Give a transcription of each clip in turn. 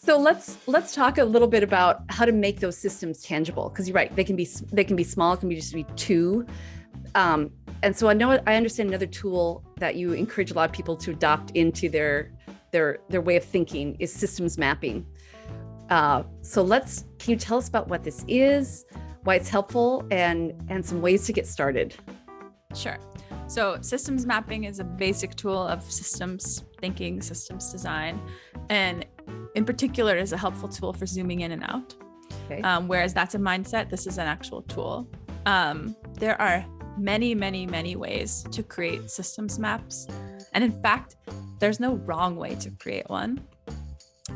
So let's talk a little bit about how to make those systems tangible. Because you're right, they can be small, it can be just be two. And so I understand another tool that you encourage a lot of people to adopt into their way of thinking is systems mapping. So can you tell us about what this is, why it's helpful, and some ways to get started? Sure. So systems mapping is a basic tool of systems thinking, systems design, and in particular is a helpful tool for zooming in and out. Okay. Whereas that's a mindset, this is an actual tool. There are many, many, many ways to create systems maps. And in fact, there's no wrong way to create one.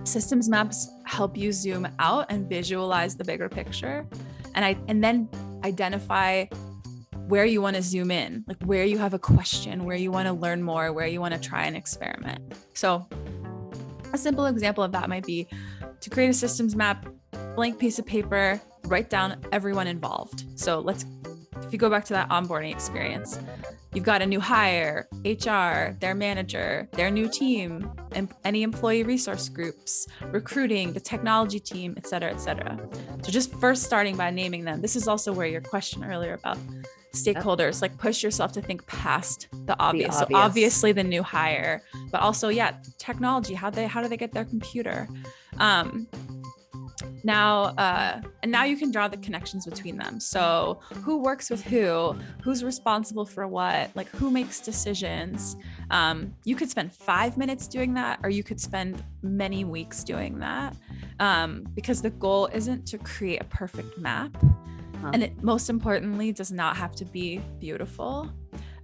Systems maps help you zoom out and visualize the bigger picture, and then identify where you want to zoom in, like where you have a question, where you want to learn more, where you want to try an experiment. So a simple example of that might be to create a systems map, blank piece of paper, write down everyone involved. So if you go back to that onboarding experience, you've got a new hire, HR, their manager, their new team, and any employee resource groups, recruiting, the technology team, et cetera, et cetera. So just first starting by naming them. This is also where your question earlier about stakeholders, like push yourself to think past the obvious. So obviously the new hire, but also, technology, how do they get their computer? Now you can draw the connections between them. So who works with who's responsible for what, like who makes decisions. You could spend 5 minutes doing that, or you could spend many weeks doing that, because the goal isn't to create a perfect map. And it most importantly does not have to be beautiful.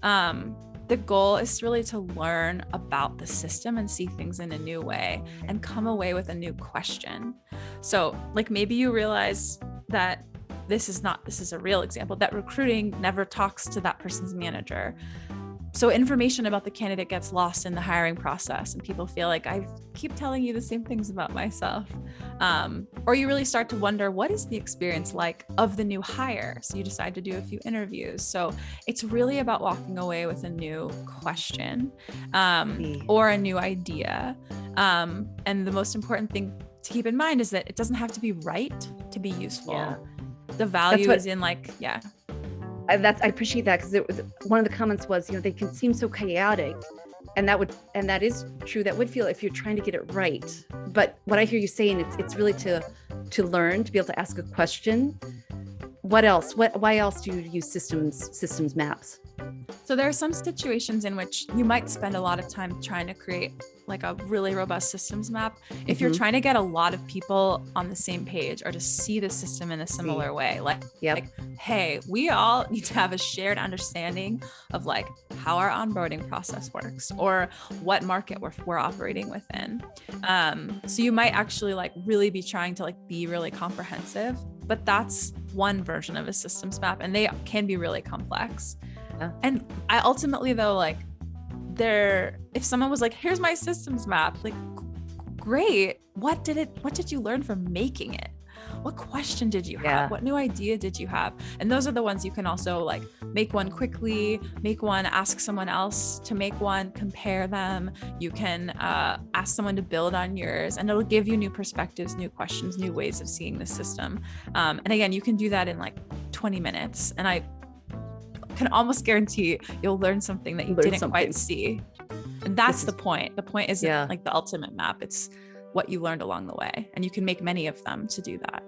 The goal is really to learn about the system and see things in a new way and come away with a new question. So like maybe you realize that this is a real example, that recruiting never talks to that person's manager. So information about the candidate gets lost in the hiring process and people feel like I keep telling you the same things about myself. Or you really start to wonder, what is the experience like of the new hire? So you decide to do a few interviews. So it's really about walking away with a new question, or a new idea. And the most important thing to keep in mind is that it doesn't have to be right to be useful. Yeah. The value is in I appreciate that, because one of the comments was, they can seem so chaotic, and that is true. That would feel if you're trying to get it right. But what I hear you saying, it's really to learn, to be able to ask a question. What else? Why else do you use systems maps? So there are some situations in which you might spend a lot of time trying to create like a really robust systems map. If you're trying to get a lot of people on the same page or to see the system in a similar way, like, hey, we all need to have a shared understanding of like how our onboarding process works or what market we're operating within. So you might actually like really be trying to like be really comprehensive, but that's one version of a systems map, and they can be really complex. Yeah. And I ultimately though, like if someone was like, here's my systems map, like, great. What did you learn from making it? What question did you have? Yeah. What new idea did you have? And those are the ones you can also like make one quickly, make one, ask someone else to make one, compare them. You can ask someone to build on yours, and it'll give you new perspectives, new questions, new ways of seeing the system. And again, you can do that in like 20 minutes. And I can almost guarantee you'll learn something that you didn't quite see. And that's the point. The point isn't like the ultimate map. It's what you learned along the way. And you can make many of them to do that.